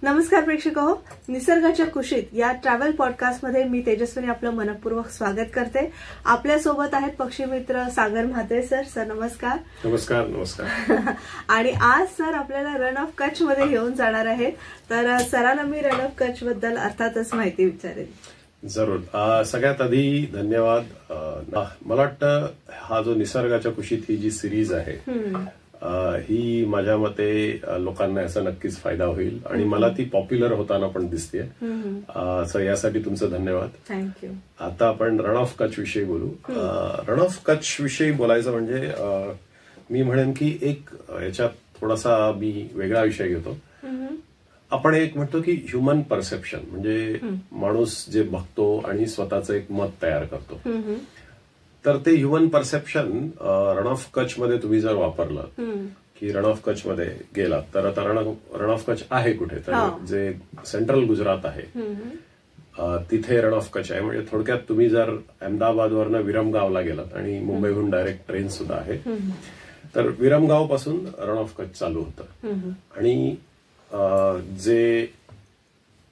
नमस्कार प्रेक्षक हो, निसर्गाच्या कुशीत या ट्रॅव्हल पॉडकास्टमध्ये मी तेजस्विनी आपलं मनपूर्वक स्वागत करते. आपल्या सोबत आहेत पक्षी मित्र सागर म्हात्रे सर. सर नमस्कार. नमस्कार. नमस्कार. आणि आज सर आपल्याला रण ऑफ कच्छ मध्ये घेऊन जाणार आहेत. तर सरांना मी रण ऑफ कच्छ बद्दल अर्थातच माहिती विचारेल. जरूर. सगळ्यात आधी धन्यवाद. मला वाटतं हा जो निसर्गाच्या कुशीत ही जी सिरीज आहे ही माझ्या मते लोकांना याचा नक्कीच फायदा होईल आणि मला ती पॉप्युलर होताना पण दिसते. सो यासाठी तुमचं धन्यवाद. थँक्यू. आता आपण रण ऑफ कच्छ विषयी बोलू. रण ऑफ कच्छ विषयी बोलायचं म्हणजे मी म्हणेन की एक याच्यात थोडासा मी वेगळा विषय घेतो. आपण एक म्हणतो की ह्युमन परसेप्शन म्हणजे माणूस जे बघतो आणि स्वतःचं एक मत तयार करतो. तर ते human perception Rann of Kutch मध्ये तुम्ही जर वापरलं की रण ऑफ कच्छ मध्ये गेलात तर आता रण ऑफ कच्छ आहे कुठे, तर जे सेंट्रल गुजरात आहे तिथे रण ऑफ कच्छ आहे. म्हणजे थोडक्यात तुम्ही जर अहमदाबादवरनं विरमगावला गेलात आणि मुंबईहून डायरेक्ट ट्रेन सुद्धा आहे तर विरमगाव पासून रण ऑफ कच्छ चालू होतं. आणि जे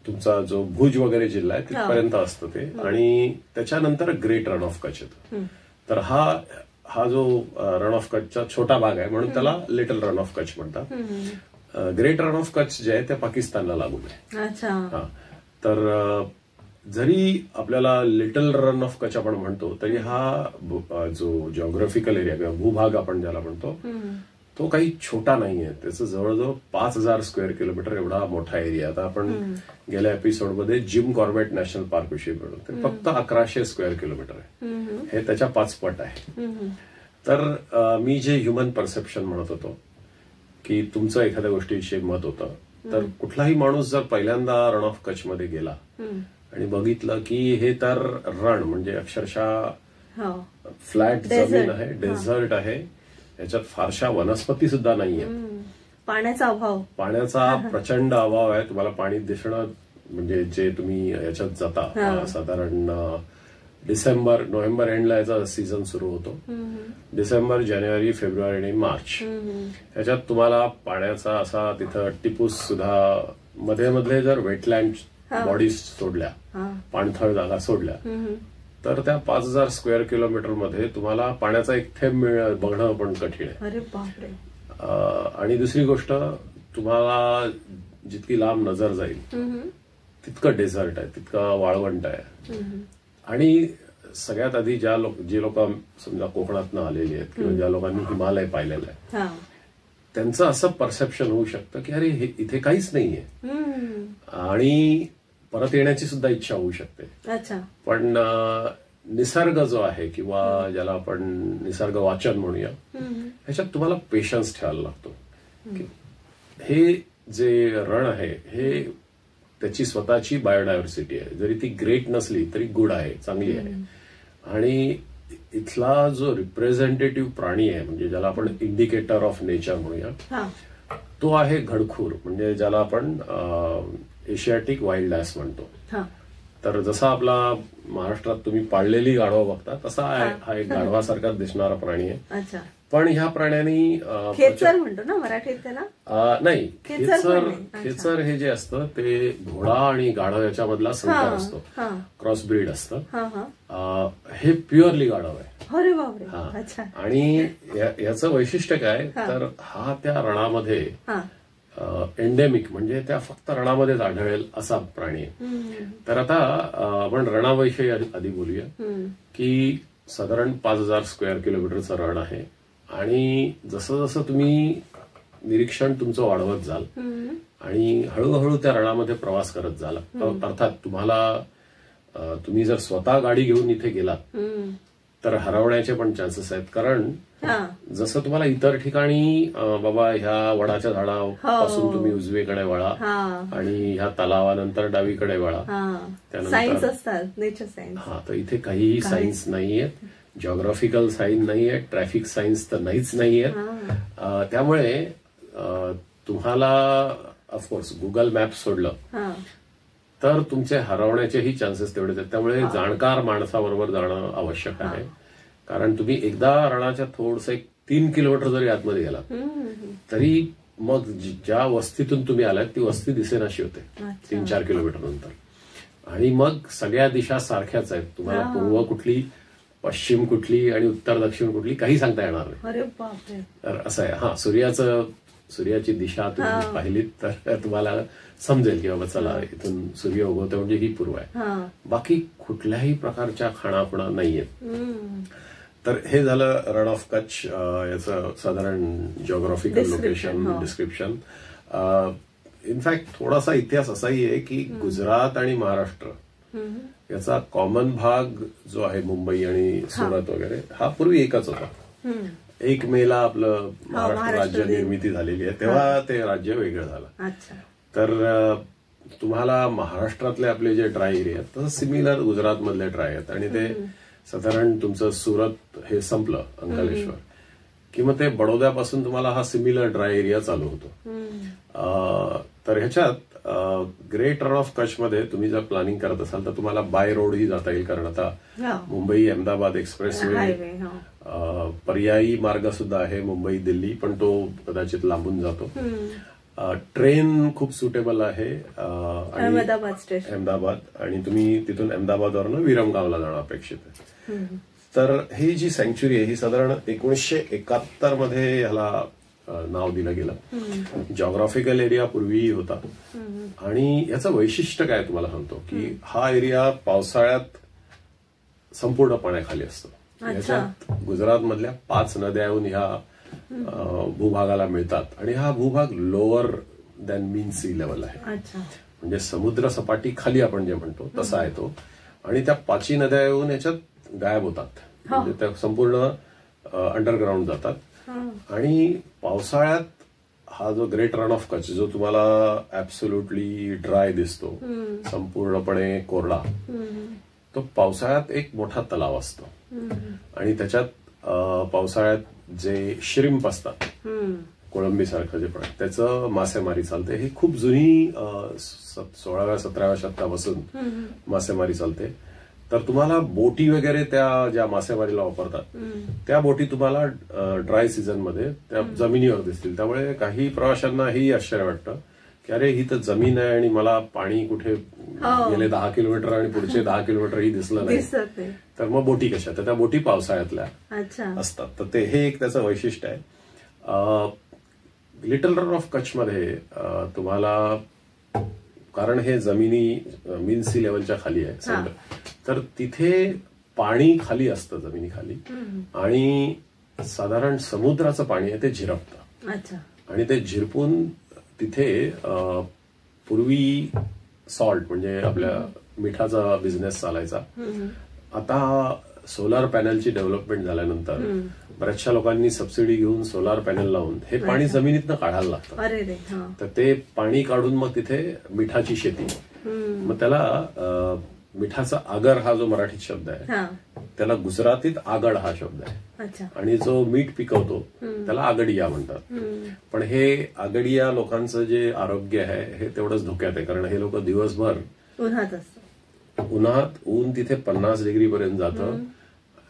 तुमचा जो भुज वगैरे जिल्हा आहे तिथपर्यंत असतं ते, आणि त्याच्यानंतर ग्रेट रण ऑफ कच्छ येतो. तर हा जो रण ऑफ कच्छचा छोटा भाग आहे म्हणून त्याला लिटल रण ऑफ कच्छ म्हणतात. ग्रेट रण ऑफ कच्छ जे आहे ते पाकिस्तानला लागून आहे. तर जरी आपल्याला लिटल रन ऑफ कच्छ आपण म्हणतो तरी हा जो जिओग्राफिकल एरिया किंवा भूभाग आपण ज्याला म्हणतो तो काही छोटा नाहीये. त्याचं जवळजवळ 5,000 स्क्वेअर किलोमीटर एवढा मोठा एरिया. आता आपण गेल्या एपिसोडमध्ये जिम कॉर्बेट नॅशनल पार्क विषयी बोललो, ते फक्त 1100 स्क्वेअर किलोमीटर आहे. हे त्याच्या 5 पट आहे. तर मी जे ह्युमन परसेप्शन म्हणत होतो की तुमचं एखाद्या गोष्टीविषयी मत होतं, तर कुठलाही माणूस जर पहिल्यांदा रण ऑफ कच्छ मध्ये गेला आणि बघितलं की हे तर रण म्हणजे अक्षरशः फ्लॅट जमीन आहे, डेझर्ट आहे, याच्यात फारशा वनस्पती सुद्धा नाहीये, पाण्याचा प्रचंड अभाव आहे. तुम्हाला पाणी दिसणं म्हणजे जे तुम्ही याच्यात जाता साधारण नोव्हेंबर एंडला याचा सीझन सुरू होतो. डिसेंबर, जानेवारी, फेब्रुवारी आणि मार्च याच्यात तुम्हाला पाण्याचा असा तिथं टिपूस सुद्धा मधले जर वेटलँड बॉडीज सोडल्या, पाणथळ जागा सोडल्या तर त्या 5,000 स्क्वेअर किलोमीटर मध्ये तुम्हाला पाण्याचा एक थेंब बघणं पण कठीण आहे. आणि दुसरी गोष्ट, तुम्हाला जितकी लांब नजर जाईल तितकं डेझर्ट आहे, तितकं वाळवंट आहे. आणि सगळ्यात आधी जे लोक समजा कोकणातनं आलेली आहेत किंवा ज्या लोकांनी हिमालय पाहिलेलं आहे त्यांचं असं परसेप्शन होऊ शकतं की अरे इथे काहीच नाहीये आणि परत येण्याची सुद्धा इच्छा होऊ शकते. पण निसर्ग जो आहे किंवा ज्याला आपण निसर्ग वाचन म्हणूया, ह्याच्यात तुम्हाला पेशन्स ठेवायला लागतो. हे जे रण आहे हे त्याची स्वतःची बायोडायव्हर्सिटी आहे. जरी ती ग्रेट नसली तरी गुड आहे, चांगली आहे. आणि इथला जो रिप्रेझेंटेटिव्ह प्राणी आहे म्हणजे ज्याला आपण इंडिकेटर ऑफ नेचर म्हणूया, तो आहे घडखूर, म्हणजे ज्याला आपण एशियाटिक वाईल्ड ॲस म्हणतो. तर जसा आपला महाराष्ट्रात तुम्ही पाळलेली गाढवा बघता तसा हा एक गाढवासारखा दिसणारा प्राणी आहे. पण ह्या प्राण्यांनी खेचर म्हणतो ना मराठीत त्याला? नाही, खेचर हे जे असतं ते घोडा आणि गाढव याच्यामधला संकर असतो, क्रॉसब्रीड असतं. हे प्युअरली गाढव आहे. अरे बापरे. आणि याचं वैशिष्ट्य काय तर हा त्या रणामध्ये एंडेमिक म्हणजे त्या फक्त रणामध्येच आढळेल असा प्राणी आहे. तर आता आपण रणाविषयी आधी बोलूया की साधारण 5,000 स्क्वेअर किलोमीटरचं रण आहे. आणि जसं जसं तुम्ही निरीक्षण तुमचं वाढवत जाल आणि हळूहळू त्या रणामध्ये प्रवास करत जाल, अर्थात तुम्ही जर स्वतः गाडी घेऊन इथे गेलात तर हरवण्याचे पण चान्सेस आहेत. कारण जसं तुम्हाला इतर ठिकाणी बाबा ह्या वडाच्या झाडापासून तुम्ही उजवीकडे वळा आणि ह्या तलावानंतर डावीकडे वळा, त्यानंतर तर इथे काहीही सायन्स नाहीये, जिओग्राफिकल साईन नाहीये, ट्रॅफिक सायन्स तर नाहीच नाहीये. त्यामुळे तुम्हाला ऑफकोर्स गुगल मॅप सोडलं तर तुमचे हरवण्याचेही चान्सेस तेवढेच आहेत. त्यामुळे जाणकार माणसाबरोबर जाणं आवश्यक आहे. कारण तुम्ही एकदा रणाच्या थोडस 3 किलोमीटर जरी आतमध्ये गेला तरी मग ज्या वस्तीतून तुम्ही आलात ती वस्ती दिसेनाशी होते 3-4 किलोमीटर नंतर. आणि मग सगळ्या दिशा सारख्याच आहेत. तुम्हाला पूर्व कुठली, पश्चिम कुठली आणि उत्तर दक्षिण कुठली काही सांगता येणार नाही. तर असं आहे. सूर्याची दिशा तुम्ही पाहिलीत तर तुम्हाला समजेल की बाबा चला इथून सूर्य उगवतो म्हणजे ही पूर्व आहे. बाकी कुठल्याही प्रकारच्या खाणाखुणा नाहीयेत. तर हे झालं रण ऑफ कच्छ याचं साधारण जिओग्राफिकल लोकेशन डिस्क्रिप्शन. इनफॅक्ट थोडासा इतिहास असाही आहे की गुजरात आणि महाराष्ट्र याचा कॉमन भाग जो आहे मुंबई आणि सुरत वगैरे हा पूर्वी एकच होता. 1 मेला आपलं महाराष्ट्र राज्य निर्मिती झालेली आहे तेव्हा ते राज्य वेगळं झालं. तर तुम्हाला महाराष्ट्रातले आपले जे ड्राय एरिया आहेत तसं सिमिलर गुजरात मधले ड्राय आहेत. आणि ते साधारण तुमचं सुरत हे संपलं अंकलेश्वर की मग ते बडोद्यापासून तुम्हाला हा सिमिलर ड्राय एरिया चालू होतो. तर ह्याच्यात ग्रेट रन ऑफ कच्छमध्ये तुम्ही जर प्लॅनिंग करत असाल तर तुम्हाला बाय रोडही जाता येईल. कारण आता मुंबई अहमदाबाद एक्सप्रेसवे पर्यायी मार्ग सुद्धा आहे मुंबई दिल्ली, पण तो कदाचित लांबून जातो. ट्रेन खूप सुटेबल आहे अहमदाबाद आणि तुम्ही तिथून अहमदाबादवरनं विरमगावला जाणं अपेक्षित आहे. तर ही जी सँक्च्युरी आहे ही साधारण 1971 मध्ये ह्याला नाव दिलं गेलं. जॉग्राफिकल एरिया पूर्वीही होता. आणि याचं वैशिष्ट्य काय तुम्हाला सांगतो की हा एरिया पावसाळ्यात संपूर्ण पाण्याखाली असतो. याच्यात गुजरातमधल्या 5 नद्या येऊन ह्या भूभागाला मिळतात आणि हा भूभाग लोअर दॅन मीन सी लेवल आहे. म्हणजे समुद्र सपाटी खाली आपण जे म्हणतो तसा आहे तो. आणि त्या 5 नद्या येऊन याच्यात गायब होतात. म्हणजे त्या संपूर्ण अंडरग्राऊंड जातात. आणि पावसाळ्यात हा जो ग्रेट रन ऑफ कच्छ जो तुम्हाला ऍब्सोल्युटली ड्राय दिसतो, संपूर्णपणे कोरडा, तो पावसाळ्यात एक मोठा तलाव असतो. आणि त्याच्यात पावसाळ्यात जे श्रिम्प असतात कोळंबी सारखं जे पण त्याचं मासेमारी चालते. ही खूप जुनी 16व्या-17व्या शतकापासून मासेमारी चालते. तर तुम्हाला बोटी वगैरे त्या ज्या मासेमारीला वापरतात त्या बोटी तुम्हाला ड्राय सीझन मध्ये त्या जमिनीवर दिसतील. त्यामुळे काही प्रवाशांनाही आश्चर्य वाटतं की अरे ही तर जमीन आहे आणि मला पाणी कुठे गेले 10 किलोमीटर आणि पुढचे 10 किलोमीटरही दिसलं नाही, तर मग बोटी कशा? तर त्या बोटी पावसाळ्यातल्या असतात. तर ते हे एक त्याचं वैशिष्ट्य आहे. लिटल रन ऑफ कच्छमध्ये तुम्हाला, कारण हे जमिनी मीन सी लेवलच्या खाली आहे, तर तिथे पाणी खाली असतं जमिनीखाली आणि साधारण समुद्राचं पाणी आहे ते झिरपतं. आणि ते झिरपून तिथे पूर्वी सॉल्ट म्हणजे आपल्या मिठाचा बिझनेस चालायचा. आता सोलार पॅनलची डेव्हलपमेंट झाल्यानंतर बऱ्याचशा लोकांनी सबसिडी घेऊन सोलार पॅनल लावून हे पाणी जमिनीतनं काढायला लागतं. तर ते पाणी काढून मग तिथे मिठाची शेती, मग त्याला मिठाचा आगर हा जो मराठीत शब्द आहे त्याला गुजरातीत आगड हा शब्द आहे. आणि जो मीठ पिकवतो त्याला आगडिया म्हणतात. पण हे आगडिया लोकांचं जे आरोग्य आहे हे तेवढंच धोक्यात आहे. कारण हे लोक दिवसभर उन्हात ऊन तिथे 50 डिग्री पर्यंत जातं.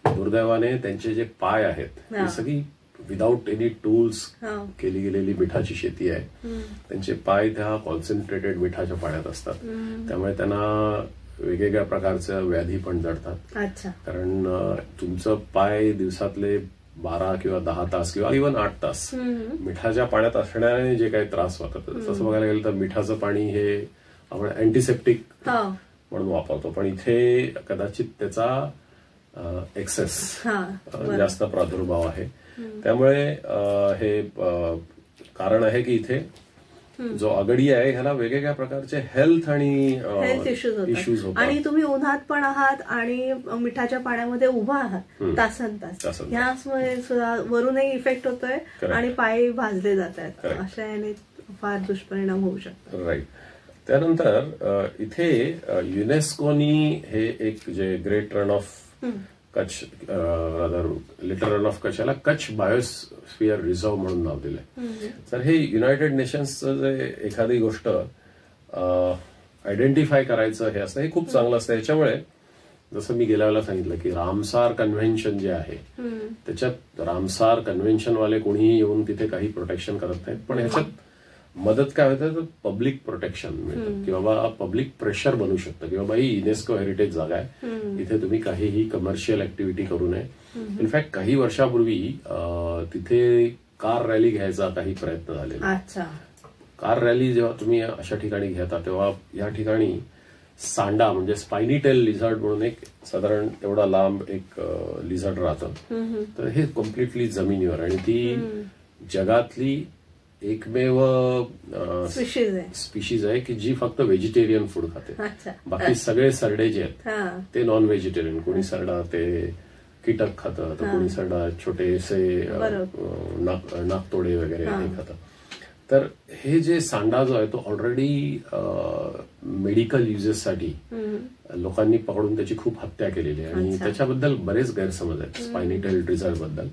दुर्दैवाने त्यांचे जे पाय आहेत ती सगळी विदाऊट एनी टूल्स केली गेलेली मिठाची शेती आहे. त्यांचे पाय त्या कॉन्सन्ट्रेटेड मिठाच्या पाण्यात असतात. त्यामुळे त्यांना वेगवेगळ्या प्रकारच्या व्याधी पण जडतात. कारण तुमचं पाय दिवसातले 12 किंवा 10 तास किंवा इव्हन 8 तास मिठाच्या पाण्यात असण्याने जे काही त्रास होतात, तसं बघायला गेलं तर मिठाचं पाणी हे आपण अँटीसेप्टिक म्हणून वापरतो. पण इथे कदाचित त्याचा एक्सेस जास्त प्रादुर्भाव आहे. त्यामुळे हे कारण आहे की इथे जो आगडिया आहे ह्याला वेगवेगळ्या प्रकारचे हेल्थ इश्यूज होतात. आणि तुम्ही उन्हात पण आहात आणि मिठाच्या पाण्यामध्ये उभा आहात तासन तास, ह्यामुळे वरूनही इफेक्ट होतोय आणि पाय भाजले जात आहेत. अशा याने फार दुष्परिणाम होऊ शकतात. राईट. त्यानंतर इथे युनेस्कोनी हे एक जे great run of Kutch, little run of Kutch याला कच्छ बायोस्फिअर रिझर्व्ह म्हणून नाव दिलंय. तर हे युनायटेड नेशन्सचं जे एखादी गोष्ट आयडेंटिफाय करायचं हे असतं हे खूप चांगलं असतं. याच्यामुळे जसं मी गेल्या वेळेला सांगितलं की रामसार कन्व्हेन्शन जे आहे त्याच्यात रामसार कन्व्हेन्शनवाले कोणीही येऊन तिथे काही प्रोटेक्शन करत नाहीत, पण ह्याच्यात मदत काय होतं तर पब्लिक प्रोटेक्शन मिळतं की बाबा पब्लिक प्रेशर बनू शकतं की बाबा ही युनेस्को हेरिटेज जागा आहे, इथे तुम्ही काहीही कमर्शियल ऍक्टिव्हिटी करू नये. इनफॅक्ट काही वर्षापूर्वी तिथे कार रॅली घ्यायचा काही प्रयत्न झालेला. कार रॅली जेव्हा तुम्ही अशा ठिकाणी घेता तेव्हा या ठिकाणी सांडा म्हणजे स्पायनी टेल लिझर्ड म्हणून एक साधारण एवढा लांब एक लिझर्ड राहतं, तर हे कम्प्लिटली जमिनीवर, आणि ती जगातली एकमेव स्पीशीज आहे की जी फक्त व्हेजिटेरियन फूड खाते. बाकी सगळे सरडे जे आहेत ते नॉन व्हेजिटेरियन. कोणी सरडा ते कीटक खातं, तर कोणी सरडा छोटेसे नाकतोडे वगैरे हे खातं. तर हे जे सांडा जो आहे तो ऑलरेडी मेडिकल युजेससाठी लोकांनी पकडून त्याची खूप हत्या केलेली आहे आणि त्याच्याबद्दल बरेच गैरसमज आहेत स्पायनी टेल लिझर्ड बद्दल.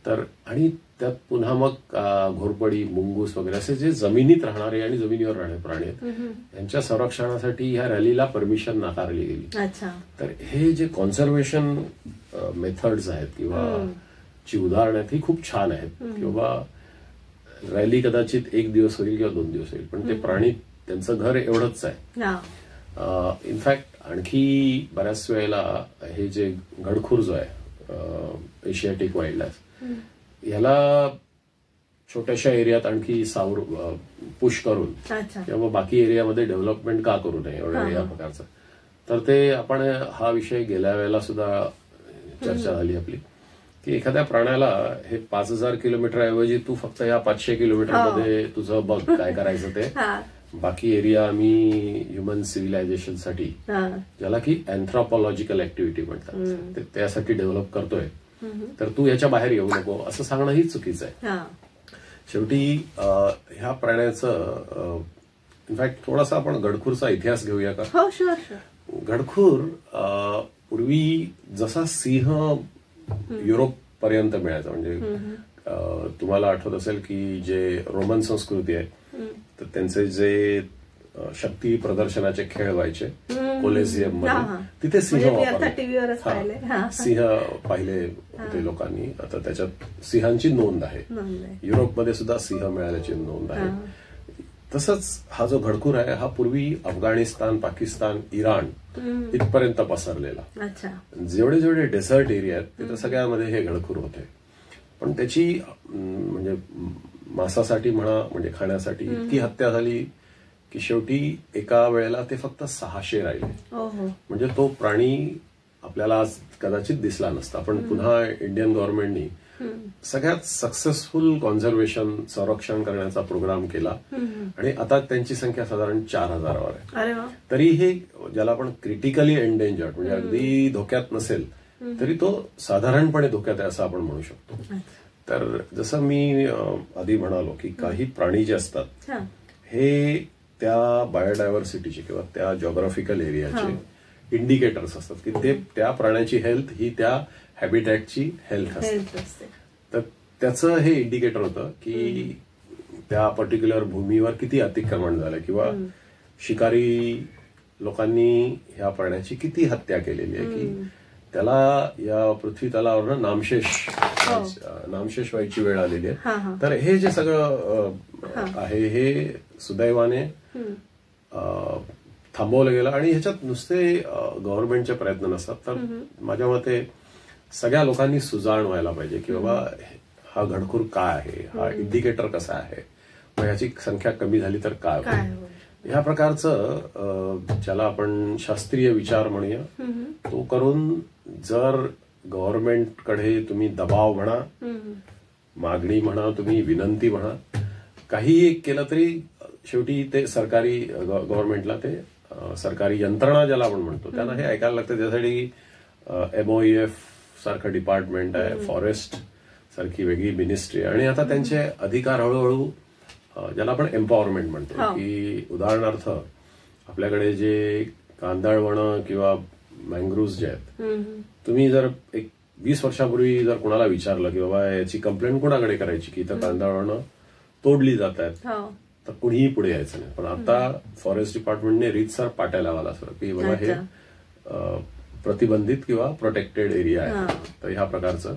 तर आणि त्यात पुन्हा मग घोरपडी, मुंगूस वगैरे असे जे जमिनीत राहणारे आणि जमिनीवर राहणारे प्राणी आहेत यांच्या संरक्षणासाठी ह्या रॅलीला परमिशन नाकारली गेली. तर हे जे कॉन्झर्वेशन मेथड्स आहेत किंवा जी उदाहरणं आहेत ही खूप छान आहेत की बाबा रॅली कदाचित 1 दिवस होईल किंवा 2 दिवस होईल, पण ते प्राणी त्यांचं घर एवढंच आहे. इनफॅक्ट आणखी बऱ्याच वेळेला हे जे गडखूर जो आहे एशियाटिक वाईल्ड लाईफ, ह्याला छोट्याशा एरियात आणखी पुश करून किंवा बाकी एरियामध्ये डेव्हलपमेंट का करू नये एवढ्या या प्रकारचं. तर ते आपण हा विषय गेल्या वेळेला सुद्धा चर्चा झाली आपली की एखाद्या प्राण्याला हे 5000 किलोमीटर ऐवजी तू फक्त या 500 किलोमीटरमध्ये तुझं बघ काय करायचं ते, बाकी एरिया आम्ही ह्युमन सिव्हिलायझेशनसाठी ज्याला की अँथ्रोपॉलॉजिकल ऍक्टिव्हिटी म्हणतात त्यासाठी डेव्हलप करतोय, तर तू याच्या बाहेर येऊ नको असं सांगणंही चुकीचं आहे. शेवटी ह्या प्राण्याचं इनफॅक्ट थोडासा आपण गडखूरचा इतिहास घेऊया का? गडखूर पूर्वी जसा सिंह युरोप पर्यंत मिळायचा, म्हणजे तुम्हाला आठवत असेल की जे रोमन संस्कृती आहे तर त्यांचे जे शक्ती प्रदर्शनाचे खेळ व्हायचे कोलेझियम मध्ये, तिथे सिंह वापरले, सिंह पाहिले होते लोकांनी. आता त्याच्यात सिंहांची नोंद आहे. युरोपमध्ये सुद्धा सिंह मिळाल्याची नोंद आहे. तसंच हा जो गडखूर आहे हा पूर्वी अफगाणिस्तान, पाकिस्तान, इराण इथपर्यंत पसरलेला. जेवढे जेवढे डेझर्ट एरिया आहेत तिथे सगळ्यामध्ये हे गडखूर होते. पण त्याची म्हणजे मांसासाठी म्हणा म्हणजे खाण्यासाठी इतकी हत्या झाली की शेवटी एका वेळेला ते फक्त 600 राहिले. म्हणजे तो प्राणी आपल्याला आज कदाचित दिसला नसता. पण पुन्हा इंडियन गव्हर्नमेंटनी सगळ्यात सक्सेसफुल कॉन्झर्वेशन संरक्षण करण्याचा प्रोग्राम केला आणि आता त्यांची संख्या साधारण 4000वर आहे. तरी हे ज्याला आपण क्रिटिकली एंडेंजर्ड म्हणजे अगदी धोक्यात नसेल तरी तो साधारणपणे धोक्यात आहे असं आपण म्हणू शकतो. तर जसं मी आधी म्हणालो की काही प्राणी जे असतात हे त्या बायोडायव्हर्सिटीचे किंवा त्या जॉग्राफिकल एरियाचे इंडिकेटर्स असतात की ते त्या प्राण्याची हेल्थ ही त्या हॅबिटॅटची हेल्थ असते. तर त्याचं हे इंडिकेटर होतं की त्या पर्टिक्युलर भूमीवर किती अतिक्रमण झालं किंवा शिकारी लोकांनी ह्या प्राण्याची किती हत्या केलेली आहे की त्याला या पृथ्वी तलावर नामशेष व्हायची वेळ आलेली आहे. तर हे जे सगळं आहे हे सुदैवाने थांबवलं गेलं आणि ह्याच्यात नुसते गव्हर्नमेंटचे प्रयत्न नसतात. तर माझ्या मते सगळ्या लोकांनी सुजाण व्हायला पाहिजे की बाबा हा गडखूर काय आहे, हा इंडिकेटर कसा आहे, मग ह्याची संख्या कमी झाली तर काय होईल. ह्या प्रकारचं ज्याला आपण शास्त्रीय विचार म्हणूया तो करून जर गव्हर्नमेंटकडे तुम्ही दबाव म्हणा, मागणी म्हणा, तुम्ही विनंती म्हणा, काही केलं तरी शेवटी ते सरकारी गव्हर्नमेंटला ते सरकारी यंत्रणा ज्याला आपण म्हणतो त्यांना हे ऐकायला लागतं. त्यासाठी MOEF सारखं डिपार्टमेंट आहे, फॉरेस्ट सारखी वेगळी मिनिस्ट्री आणि आता त्यांचे अधिकार हळूहळू ज्याला आपण एम्पॉवरमेंट म्हणतो की उदाहरणार्थ आपल्याकडे जे कांदळवनं किंवा मँग्रुव्ज जे आहेत तुम्ही जर एक 20 वर्षापूर्वी जर कोणाला विचारलं की बाबा याची कंप्लेंट कोणाकडे करायची की इथं कांदळवनं तोडली जात आहेत तर कुणीही पुढे यायचं नाही. पण आता फॉरेस्ट डिपार्टमेंटने रीतसर पाट्या लावायला सर की बाबा हे प्रतिबंधित किंवा प्रोटेक्टेड एरिया आहे. तर ह्या प्रकारचं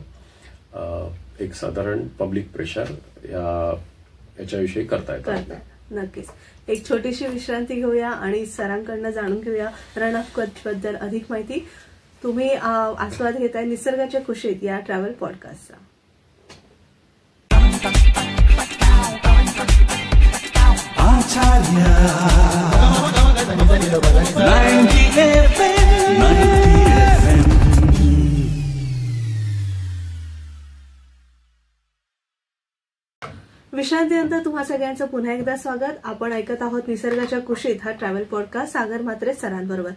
एक साधारण पब्लिक प्रेशर याच्याविषयी करता येतं. नक्कीच. एक छोटीशी विश्रांती घेऊया आणि सरांकडनं जाणून घेऊया रण ऑफ कच्छ बद्दल अधिक माहिती. तुम्ही आस्वाद घेताय निसर्गाच्या कुशीत या ट्रॅव्हल पॉडकास्टचा. विश्रांतीनंतर तुम्हा सगळ्यांचं पुन्हा एकदा स्वागत. आपण ऐकत आहोत निसर्गाच्या कुशीत हा ट्रॅव्हल पॉडकास्ट सागर म्हात्रे सरांबरोबर.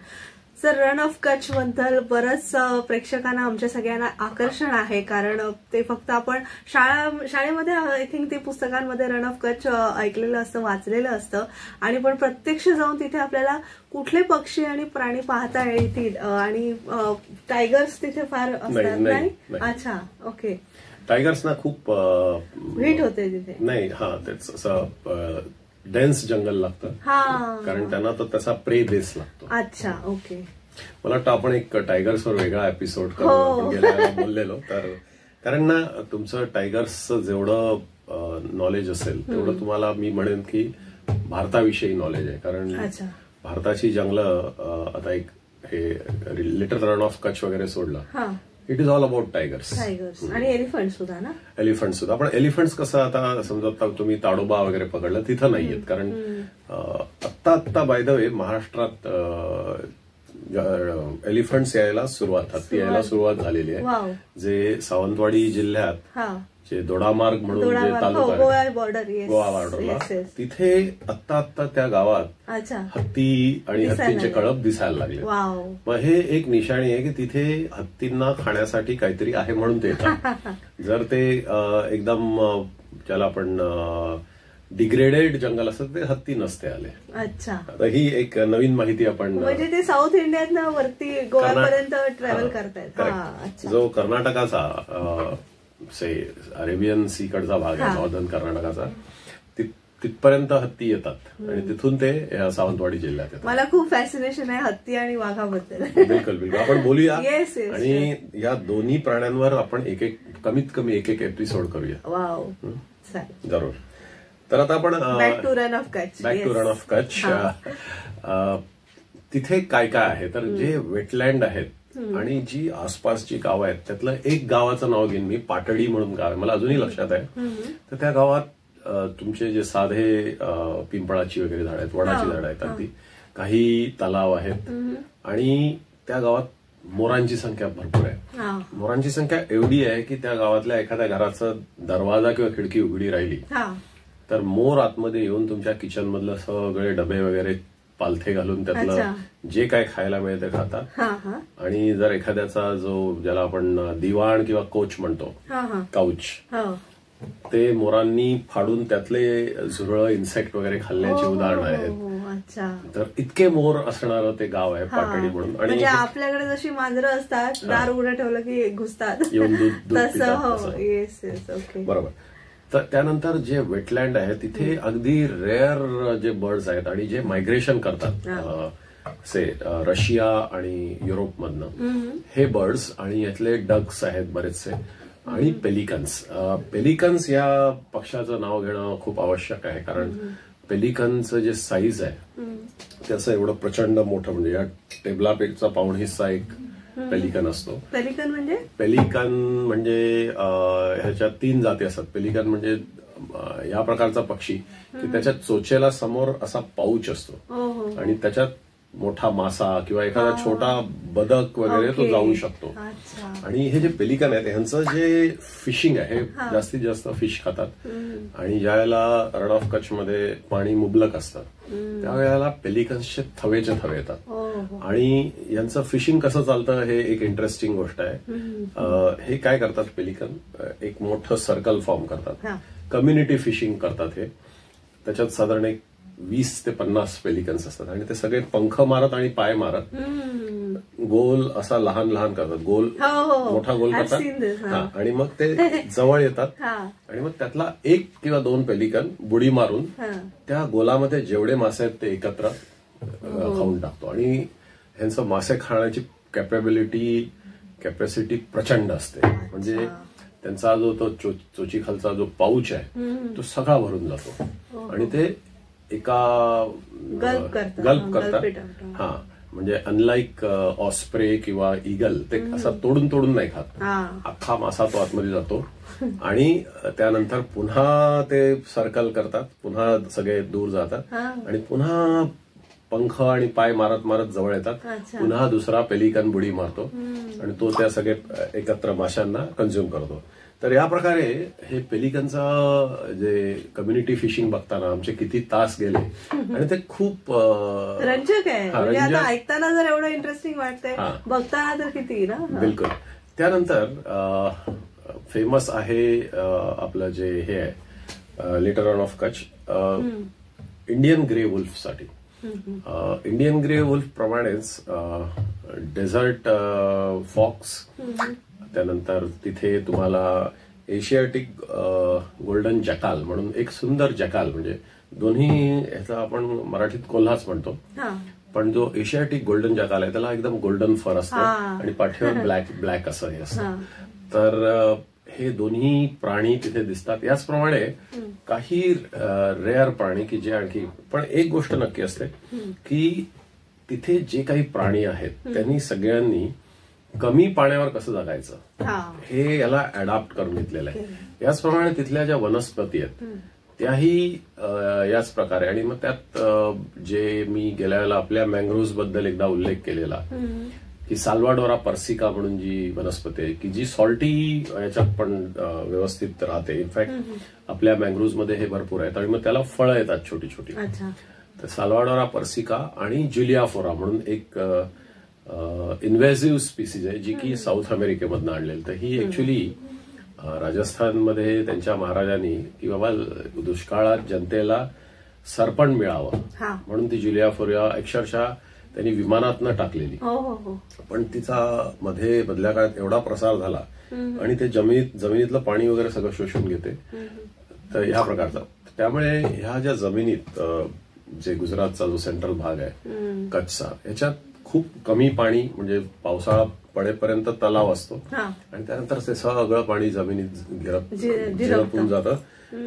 सर, रण ऑफ कच्छ बद्दल बरंच प्रेक्षकांना आमच्या सगळ्यांना आकर्षण आहे, कारण ते फक्त आपण शाळेमध्ये आय थिंक ते पुस्तकांमध्ये रण ऑफ कच्छ ऐकलेलं असतं, वाचलेलं असतं, आणि पण प्रत्यक्ष जाऊन तिथे आपल्याला कुठले पक्षी आणि प्राणी पाहता येतील. आणि टायगर्स तिथे फार असतात नाही? अच्छा, ओके. टायगर्स ना खूप हिट होते तिथे. नाही, तेच असं डेन्स जंगल लागतं, कारण त्यांना तर त्याचा प्रे बेस लागतो. अच्छा, ओके. मला वाटतं आपण एक टायगर्सवर वेगळा एपिसोड करून गेल्या बोललेलो. तर कारण ना तुमचं टायगर्सचं जेवढं नॉलेज असेल तेवढं तुम्हाला मी म्हणेन की भारताविषयी नॉलेज आहे. कारण भारताची जंगलं आता एक हे लिटल रण ऑफ कच्छ वगैरे सोडलं, it is all about tigers आणि एलिफंट सुद्धा ना. एलिफंट सुद्धा. पण एलिफंट्स कसं आता समजा तुम्ही ताडोबा वगैरे पकडलं तिथं नाहीयेत, कारण आत्ता बाय द वे महाराष्ट्रात एलिफंट्स यायला हत्ती यायला सुरुवात झालेली आहे. जे सावंतवाडी जिल्ह्यात जे दोडामार्ग म्हणून जे तालुका गोवा बॉर्डरला, तिथे आत्ता त्या गावात हत्ती आणि हत्तींचे कळप दिसायला लागले. मग हे एक निशाणी आहे की तिथे हत्तींना खाण्यासाठी काहीतरी आहे म्हणून ते येतात. जर ते एकदम ज्याला आपण डिग्रेडेड जंगल असतं ते हत्ती नसते आले. अच्छा, आता ही एक नवीन माहिती आपण म्हणजे ते साऊथ इंडियात वरती गोव्यापर्यंत ट्रॅव्हल करतायत. जो कर्नाटकाचा अरेबियन सी कडचा भाग आहे, नॉर्दर्न कर्नाटकाचा, तिथपर्यंत हत्ती येतात आणि तिथून ते सावंतवाडी जिल्ह्यात येतात. मला खूप फॅसिनेशन आहे हत्ती आणि वाघाबद्दल. बिलकुल आपण बोलूया. आणि या दोन्ही प्राण्यांवर आपण कमीत कमी एक एपिसोड करूया. वाव, जरूर. तर आता आपण back to Rann of Kutch. तिथे काय काय आहे, तर जे वेटलँड आहेत आणि जी आसपासची गावं आहेत त्यातलं एक गावाचं नाव घेईन मी, पाटडी म्हणून गाव आहे, मला अजूनही लक्षात आहे. तर त्या गावात तुमचे जे साधे पिंपळाची वगैरे झाड आहेत, वडाची झाड आहेत, अगदी काही तलाव आहेत, आणि त्या गावात मोरांची संख्या भरपूर आहे. मोरांची संख्या एवढी आहे की त्या गावातल्या एखाद्या घराचा दरवाजा किंवा खिडकी उघडी राहिली तर मोर आतमध्ये येऊन तुमच्या किचन मधलं सगळे डबे वगैरे पालथे घालून त्यातलं जे काय खायला मिळते खातात. आणि जर एखाद्याचा जो ज्याला आपण दिवाण किंवा कोच म्हणतो, काउच, ते मोरांनी फाडून त्यातले झुरळ इन्सेक्ट वगैरे खाल्ल्याची उदाहरणं आहेत. तर इतके मोर असणारं ते गाव आहे पाटडी म्हणून. आणि आपल्याकडे जशी मांजरं असतात, दार उघडं ठेवलं की घुसतात, येऊन दूध पितात. बरोबर. तर त्यानंतर जे वेटलँड आहे तिथे अगदी रेअर जे बर्ड्स आहेत आणि जे मायग्रेशन करतात रशिया आणि युरोपमधनं, हे बर्ड्स आणि यातले डक्स आहेत बरेचसे, आणि पेलिकन्स या पक्षाचं नाव घेणं खूप आवश्यक आहे. कारण पेलिकनचं जे साईज आहे त्याचं एवढं प्रचंड मोठं, म्हणजे या टेबलापेक्षा पाऊण हिस्सा एक पेलिकन असतो. पेलिकन म्हणजे ह्याच्यात 3 जाती असतात. पेलिकन म्हणजे या प्रकारचा पक्षी की त्याच्या चोचेला समोर असा पाऊच असतो आणि त्याच्यात मोठा मासा किंवा एखादा छोटा बदक वगैरे तो जाऊ शकतो. आणि हे जे पेलिकन आहेत ह्यांचं जे फिशिंग आहे, जास्तीत जास्त फिश खातात. आणि ज्या वेळेला रण ऑफ कच्छ मध्ये पाणी मुबलक असतं त्यावेळेला पेलिकन्सचे थवेचे थवे येतात. आणि यांचं फिशिंग कसं चालतं हे एक इंटरेस्टिंग गोष्ट आहे. हे काय करतात पेलिकन, एक मोठं सर्कल फॉर्म करतात, कम्युनिटी फिशिंग करतात. हे त्याच्यात साधारण एक 20 ते 50 पेलिकन्स असतात आणि ते सगळे पंख मारत आणि पाय मारत गोल असा लहान लहान करतात, गोल मोठा गोल करतात आणि मग ते जवळ येतात आणि मग त्यातला 1 किंवा 2 पेलिकन बुडी मारून त्या गोलामध्ये जेवढे मासे आहेत ते एकत्र खाऊन टाकतो. आणि ह्यांचं मासे खाण्याची कॅपॅसिटी प्रचंड असते. म्हणजे त्यांचा जो तो चोचीखालचा जो पाऊच आहे तो सगळा भरून जातो आणि ते एका गल्प करतात. हा, म्हणजे अनलाईक ऑस्प्रे किंवा इगल ते असा तोडून नाही खात, अख्खा मासा तो आतमध्ये जातो आणि त्यानंतर पुन्हा ते सर्कल करतात, पुन्हा सगळे दूर जातात आणि पुन्हा पंख आणि पाय मारत मारत जवळ येतात, पुन्हा दुसरा पेलिकन बुडी मारतो आणि तो त्या सगळे एकत्र माशांना कन्झ्युम करतो. तर या प्रकारे हे पेलिकनचा जे कम्युनिटी फिशिंग बघताना आमचे किती तास गेले आणि ते खूप रंजक आहे. म्हणजे आता ऐकताना जर एवढं इंटरेस्टिंग वाटतंय, बघताना तर किती ना. बिलकुल. त्यानंतर फेमस आहे आपलं जे हे आहे Little Rann of Kutch, Indian grey wolf साठी. इंडियन ग्रे वुल्फ प्रमाणेच डेझर्ट फॉक्स, त्यानंतर तिथे तुम्हाला एशियाटिक गोल्डन जॅकाल म्हणून एक सुंदर जॅकाल, म्हणजे दोन्ही ह्याचा आपण मराठीत कोल्हाच म्हणतो, पण जो एशियाटिक गोल्डन जॅकाल आहे त्याला एकदम गोल्डन फर असतो आणि पाठीवर ब्लॅक असं हे असतं. तर हे दोन्ही प्राणी तिथे दिसतात. याचप्रमाणे काही रेअर प्राणी की जे आणखी, पण एक गोष्ट नक्की असते की तिथे जे काही प्राणी आहेत त्यांनी सगळ्यांनी कमी पाण्यावर कसं जगायचं हे याला अडॉप्ट करून घेतलेलं आहे. याचप्रमाणे तिथल्या ज्या वनस्पती आहेत त्याही याच प्रकारे. आणि मग त्यात जे मी गेल्या वेळेला आपल्या मँग्रोव्ह बद्दल एकदा उल्लेख केलेला की साल्वाडोरा पर्सिका म्हणून जी वनस्पती आहे की जी सॉल्टी याच्यात पण व्यवस्थित राहते. इनफॅक्ट आपल्या मँग्रोव्ह मध्ये हे भरपूर आहेत आणि मग त्याला फळं येतात छोटी छोटी. तर साल्वाडोरा पर्सिका आणि ज्युलियाफोरा म्हणून एक इन्व्हेसिव्ह स्पीसीज आहे जी की साऊथ अमेरिकेमधनं आणलेली. तर ही ऍक्च्युली राजस्थानमध्ये त्यांच्या महाराजांनी की बाबा दुष्काळात जनतेला सरपण मिळावं म्हणून ती ज्युलियाफोरा अक्षरशः त्यांनी विमानातनं टाकलेली. पण तिचा मध्ये मधल्या काळात एवढा प्रसार झाला आणि ते जमिनीतलं पाणी वगैरे सगळं शोषून घेते. तर ह्या प्रकारचा, त्यामुळे ह्या ज्या जमिनीत जे गुजरातचा जो सेंट्रल भाग आहे कच्छचा, याच्यात खूप कमी पाणी, म्हणजे पावसाळा पडेपर्यंत तलाव असतो आणि त्यानंतर ते सगळं पाणी जमिनीत झिरपून जातं.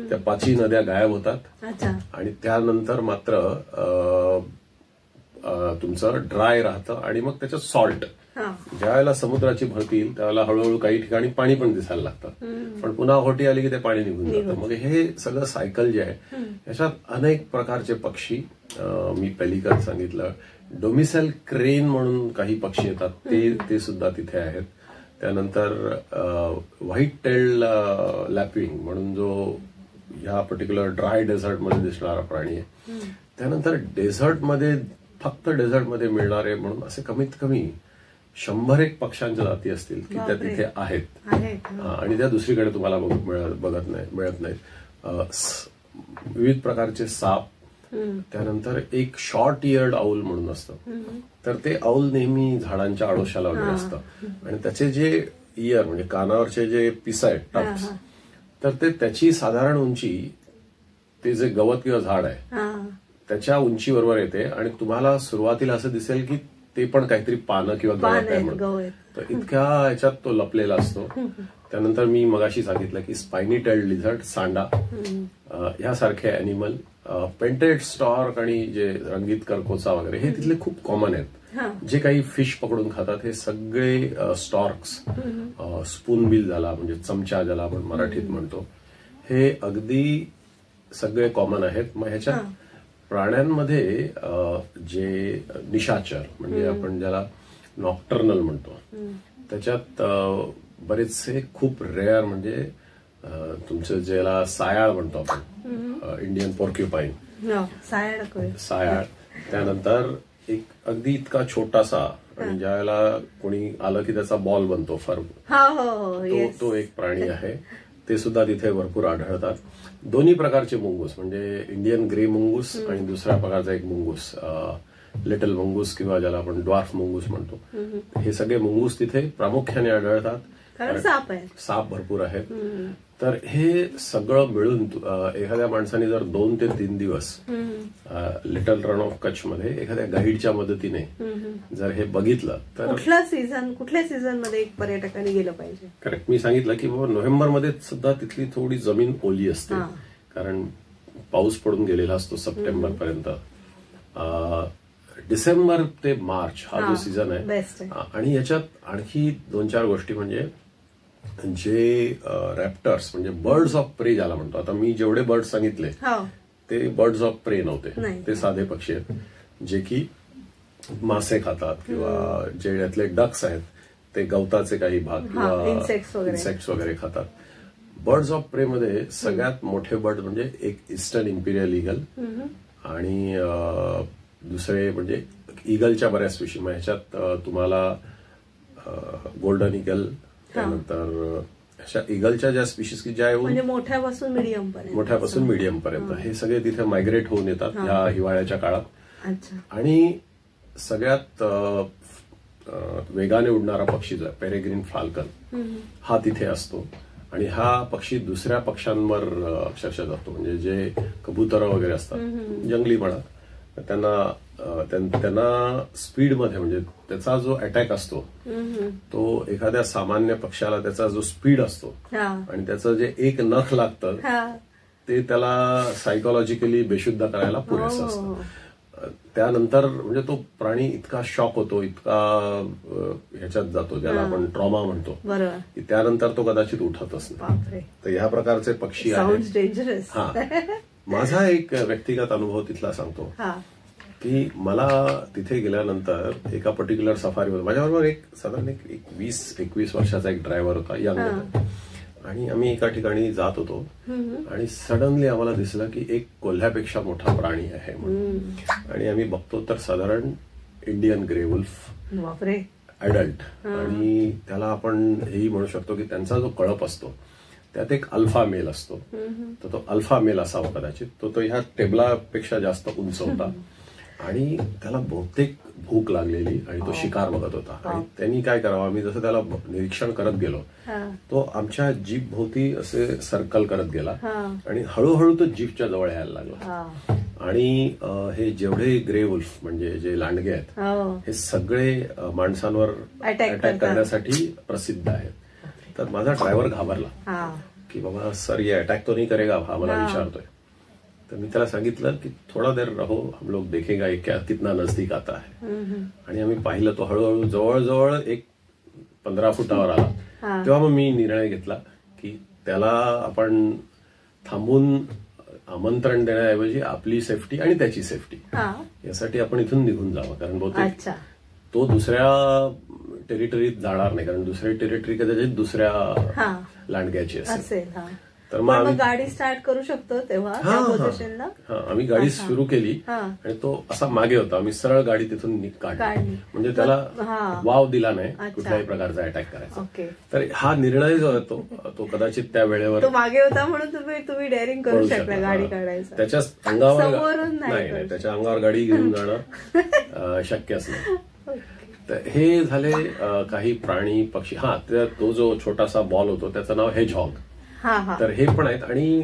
त्या 5 नद्या गायब होतात आणि त्यानंतर मात्र तुमचं ड्राय राहतं आणि मग त्याच्यात सॉल्ट. ज्या वेळेला समुद्राची भरती येईल त्यावेळेला हळूहळू काही ठिकाणी पाणी पण दिसायला लागतं, पण पुन्हा होटी आली की ते पाणी निघून जातं. मग हे सगळं सायकल जे आहे याच्यात अनेक प्रकारचे पक्षी, मी पेलिकन सांगितलं, डोमिसेल क्रेन म्हणून काही पक्षी येतात ते सुद्धा तिथे आहेत. त्यानंतर व्हाईट टेल्ड लॅपिंग म्हणून जो ह्या पर्टिक्युलर ड्राय डेझर्टमध्ये दिसणारा प्राणी आहे. त्यानंतर डेझर्टमध्ये, फक्त डेझर्टमध्ये मिळणारे म्हणून असे कमीत कमी 100 पक्ष्यांच्या जाती असतील की त्या तिथे आहेत आणि त्या दुसरीकडे तुम्हाला मिळत नाहीत. विविध प्रकारचे साप, त्यानंतर एक शॉर्ट इयर्ड आऊल म्हणून असतं. तर ते आऊल नेहमी झाडांच्या आडोशाला वगैरे असतं आणि त्याचे जे इयर म्हणजे कानावरचे जे पिस आहेत टप्स, तर ते त्याची साधारण उंची, ते जे गवत किंवा झाड आहे त्याच्या उंची बरोबर येते आणि तुम्हाला सुरुवातीला असं दिसेल की ते पण काहीतरी पानं किंवा गवत आहे म्हणून. तर इतक्या याच्यात तो लपलेला असतो. त्यानंतर मी मगाशी सांगितलं की स्पायनी टेल्ड लिझर्ड, सांडा ह्यासारखे अॅनिमल, पेंटेड स्टॉर्क आणि जे रंगीत करकोचा वगैरे हे तिथले खूप कॉमन आहेत. जे काही फिश पकडून खातात हे सगळे स्टॉर्क्स, स्पूनबिल झाला म्हणजे चमचा ज्याला आपण मराठीत म्हणतो, हे अगदी सगळे कॉमन आहेत. मग ह्याच्यात प्राण्यांमध्ये जे निशाचर म्हणजे आपण ज्याला नॉक्टर्नल म्हणतो, त्याच्यात बरेचसे खूप रेअर, म्हणजे तुमचं ज्याला सायाळ म्हणतो आपण, इंडियन पोर्क्युपाईन, सायाळ. त्यानंतर एक अगदी इतका छोटासा, आणि ज्यावेळेला कोणी आलं की त्याचा बॉल बनतो फर, तो एक प्राणी आहे. ते सुद्धा तिथे भरपूर आढळतात. दोन्ही प्रकारचे मुंगूस, म्हणजे इंडियन ग्रे मुंगूस आणि दुसऱ्या प्रकारचा एक मुंगूस, लिटल मुंगूस किंवा ज्याला आपण ड्वार्फ मुंगूस म्हणतो, हे सगळे मुंगूस तिथे प्रामुख्याने आढळतात. साप भरपूर आहेत. तर हे सगळं मिळून एखाद्या माणसाने जर 2 ते 3 दिवस लिटल रन ऑफ कच्छ मध्ये एखाद्या गाईडच्या मदतीने जर हे बघितलं तर कुठल्या सीझन मध्ये एक पर्यटकाने गेलं पाहिजे. करेक्ट. मी सांगितलं की बाबा नोव्हेंबरमध्ये सुद्धा तिथली थोडी जमीन ओली असते, कारण पाऊस पडून गेलेला असतो सप्टेंबर पर्यंत. डिसेंबर ते मार्च हा जो सीझन आहे. आणि याच्यात आणखी 2-4 गोष्टी म्हणजे जे रॅप्टर्स म्हणजे बर्ड्स ऑफ प्रे ज्याला म्हणतो. आता मी जेवढे बर्ड्स सांगितले ते बर्ड्स ऑफ प्रे नव्हते, ते साधे पक्षी आहेत जे की मासे खातात किंवा जे यातले डक्स आहेत ते गवताचे काही भाग किंवा इन्सेक्ट्स वगैरे खातात. बर्ड्स ऑफ प्रे मध्ये सगळ्यात मोठे बर्ड म्हणजे एक ईस्टर्न इम्पिरियल ईगल आणि दुसरे म्हणजे ईगलच्या बऱ्याच स्पीशीज. ह्याच्यात तुम्हाला गोल्डन ईगल, त्यानंतर अशा ईगलच्या ज्या स्पीशीज की ज्या म्हणजे मोठ्यापासून मीडियम पर्यंत हे सगळे तिथे मायग्रेट होऊन येतात या हिवाळ्याच्या काळात. आणि सगळ्यात वेगाने उडणारा पक्षी जो आहे पेरेग्रीन फाल्कन हा तिथे असतो. आणि हा पक्षी दुसऱ्या पक्ष्यांवर अक्षरशः जातो. म्हणजे जे कबुतर वगैरे असतात जंगली म्हणा, त्यांना स्पीडमध्ये म्हणजे त्याचा जो अटॅक असतो तो एखाद्या सामान्य पक्षाला त्याचा जो स्पीड असतो आणि त्याचं जे एक नख लागतं ते त्याला सायकोलॉजिकली बेशुद्ध करायला पुरेसं असतं. त्यानंतर म्हणजे तो प्राणी इतका शॉक होतो, इतका ह्याच्यात जातो ज्याला आपण ट्रॉमा म्हणतो, की त्यानंतर तो कदाचित उठतच नाही. तर ह्या प्रकारचे पक्षी आहेत. हा, माझा एक व्यक्तिगत अनुभव तिथला सांगतो की मला तिथे गेल्यानंतर एका पर्टिक्युलर सफारीवर माझ्याबरोबर एक साधारण एक 20-21 वर्षाचा एक ड्रायव्हर होता, यंग. आणि आम्ही एका ठिकाणी जात होतो आणि सडनली आम्हाला दिसलं की एक कोल्ह्यापेक्षा मोठा प्राणी आहे म्हणून. आणि आम्ही बघतो तर साधारण इंडियन ग्रे वुल्फ अडल्ट. आणि त्याला आपण हेही म्हणू शकतो की त्यांचा जो कळप असतो त्यात एक अल्फा मेल असतो, तर तो अल्फा मेल असावा कदाचित. तो ह्या टेबलापेक्षा जास्त उंच होता आणि त्याला बहुतेक भूक लागलेली आणि तो शिकार बघत होता. आणि त्यांनी काय करावं, आम्ही जसं त्याला निरीक्षण करत गेलो तो आमच्या जीप भोवती असे सर्कल करत गेला आणि हळूहळू तो जीपच्या जवळ यायला लागला. आणि हे जेवढे ग्रे वुल्फ म्हणजे जे लांडगे आहेत हे सगळे माणसांवर अटॅक करण्यासाठी प्रसिद्ध आहेत. तर माझा ड्रायव्हर घाबरला की बाबा सर ये अटॅक तो नहीं करेगा, हा मला विचारतोय. तर मी त्याला सांगितलं की थोडा देर रहो, हम लोग देखेगा क्या कितना नजदीक आता है. आणि आम्ही पाहिलं तो हळूहळू जवळजवळ एक 15 फुटावर आला. तेव्हा मग मी निर्णय घेतला की त्याला आपण थांबून आमंत्रण देण्याऐवजी आपली सेफ्टी आणि त्याची सेफ्टी यासाठी आपण इथून निघून जावं, कारण बहुतेक तो दुसऱ्या टेरिटरीत जाणार नाही, कारण दुसरी टेरिटरी कदाचित दुसऱ्या लांडग्याची असेल. तर मग गाडी स्टार्ट करू शकतो तेव्हा आम्ही गाडी सुरू केली आणि तो असा मागे होता. आम्ही सरळ गाडी तिथून काढली, म्हणजे त्याला वाव दिला नाही कुठल्याही प्रकारचा अटॅक करायचा. तर हा निर्णय जो आहे तो कदाचित त्या वेळेवर मागे होता म्हणून तुम्ही डेअरिंग करू शकता गाडी काढायचं. त्याच्या अंगावर नाही, त्याच्या अंगावर गाडी घेऊन जाणं शक्यच नाही. तर हे झाले काही प्राणी पक्षी. तो जो छोटासा बॉल होतो त्याचं नाव हेजहॉग. तर हे पण आहेत आणि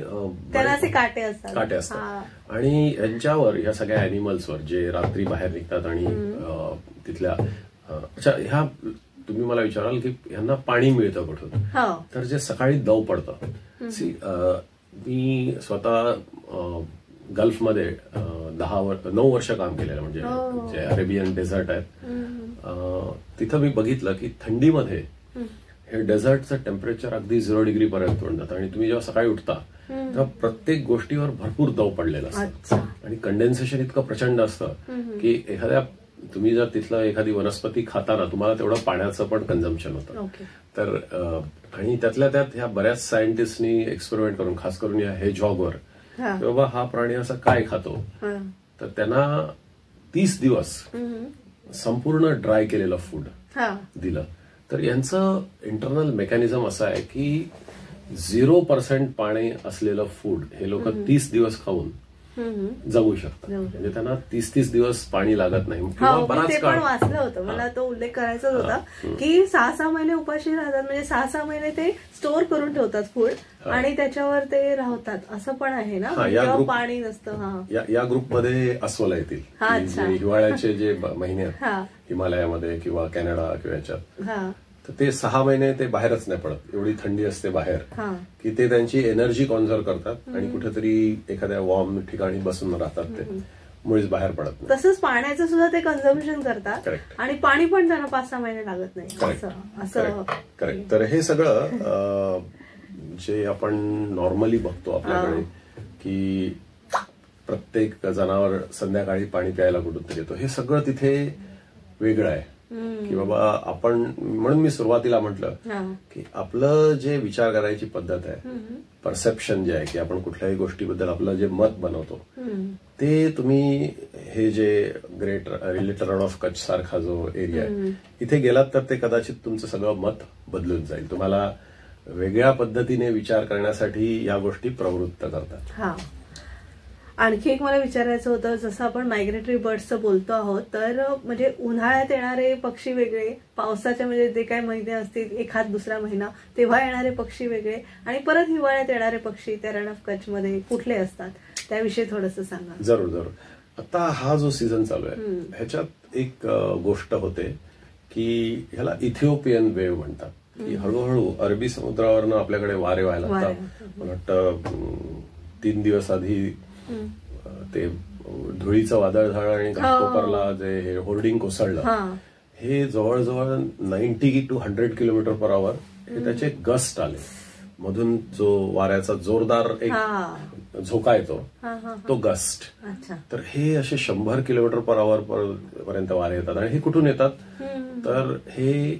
काटे असतात. आणि यांच्यावर ह्या सगळ्या अॅनिमल्सवर जे रात्री बाहेर निघतात आणि तिथल्या अच्छा ह्या तुम्ही मला विचाराल की ह्यांना पाणी मिळतं कुठून, तर जे सकाळी दव पडतं. मी स्वतः गल्फमध्ये 9 वर्ष काम केलेलं, म्हणजे जे अरेबियन डेझर्ट आहेत तिथं मी बघितलं की थंडीमध्ये हे डेझर्टचं टेम्परेचर अगदी 0 डिग्री पर्यंत होऊन जातं. आणि तुम्ही जेव्हा सकाळी उठता तेव्हा प्रत्येक गोष्टीवर भरपूर दव पडलेलं असतं आणि कंडेन्सेशन इतकं प्रचंड असतं की तुम्ही जर तिथलं एखादी वनस्पती खाताना तुम्हाला तेवढं पाण्याचं पण कन्झम्पशन होतं. तर आणि त्यातल्या त्यात ह्या बऱ्याच सायंटिस्टनी एक्सपेरिमेंट करून, खास करून या हेजहॉगवर, बाबा हा प्राणी असा काय खातो, तर त्यांना 30 दिवस संपूर्ण ड्राय केलेलं फूड दिलं. तर यांचं इंटरनल मेकॅनिझम असं आहे की 0% पाणी असलेलं फूड हे लोक 30 दिवस खाऊन जगू शकतात. म्हणजे त्यांना 30-30 दिवस पाणी लागत नाही. ते पण वाचलं होतं, मला तो उल्लेख करायचाच होता की 6-6 महिने उपाशी राहतात, म्हणजे 6-6 महिने ते स्टोअर करून ठेवतात फूड आणि त्याच्यावर ते राहतात, असं पण आहे ना, जेव्हा पाणी नसतं. या ग्रुपमध्ये अस्वल येतील, हिवाळ्याचे जे महिने आहेत हिमालयामध्ये किंवा कॅनडा किंवा याच्यात, तर ते 6 महिने ते बाहेरच नाही पडत. एवढी थंडी असते बाहेर की ते त्यांची एनर्जी कॉन्झर्व करतात आणि कुठेतरी एखाद्या वॉर्म ठिकाणी बसून राहतात, ते मुळीच बाहेर पडत नाही. तसंच पाण्याचं सुद्धा ते कन्झम्पशन करतात आणि पाणी पण त्यांना 5-6 महिने लागत नाही. करेक्ट. तर हे सगळं जे आपण नॉर्मली बघतो आपल्याकडे की प्रत्येक जनावर संध्याकाळी पाणी प्यायला कुठून तरी येतो, हे सगळं तिथे वेगळं आहे. की बाबा आपण, म्हणून मी सुरुवातीला म्हटलं की आपलं जे विचार करायची पद्धत आहे, परसेप्शन जे आहे की आपण कुठल्याही गोष्टीबद्दल आपलं जे मत बनवतो, ते तुम्ही हे जे great related Rann of Kutch सारखा जो एरिया आहे इथे गेलात तर ते कदाचित तुमचं सगळं मत बदलून जाईल. तुम्हाला वेगळ्या पद्धतीने विचार करण्यासाठी या गोष्टी प्रवृत्त करतात. आणखी एक मला विचारायचं होतं, जसं आपण मायग्रेटरी बर्ड्सचं बोलतो आहोत, तर म्हणजे उन्हाळ्यात येणारे पक्षी वेगळे, पावसाच्या म्हणजे जे काही महिने असतील, एखाद दुसरा महिना तेव्हा येणारे पक्षी वेगळे, आणि परत हिवाळ्यात येणारे पक्षी त्या रण ऑफ कच्छमध्ये कुठले असतात, त्याविषयी थोडंसं सांगा. जरूर. आता हा जो सीझन चालू आहे ह्याच्यात एक गोष्ट होते की ह्याला इथिओपियन वेव्ह म्हणतात, की हळूहळू अरबी समुद्रावरनं आपल्याकडे वारे व्हायला लागतात. मला वाटतं 3 दिवस आधी ते धुळीचं वादळ झालं आणि घाटकोपरला जे होर्डिंग कोसळलं, हे जवळजवळ 90 to 100 km/h हे त्याचे गस्ट आले. मधून जो वाऱ्याचा जोरदार एक झोका येतो तो गस्ट. तर हे असे 100 km/h पर्यंत वारे येतात. आणि हे कुठून येतात, तर हे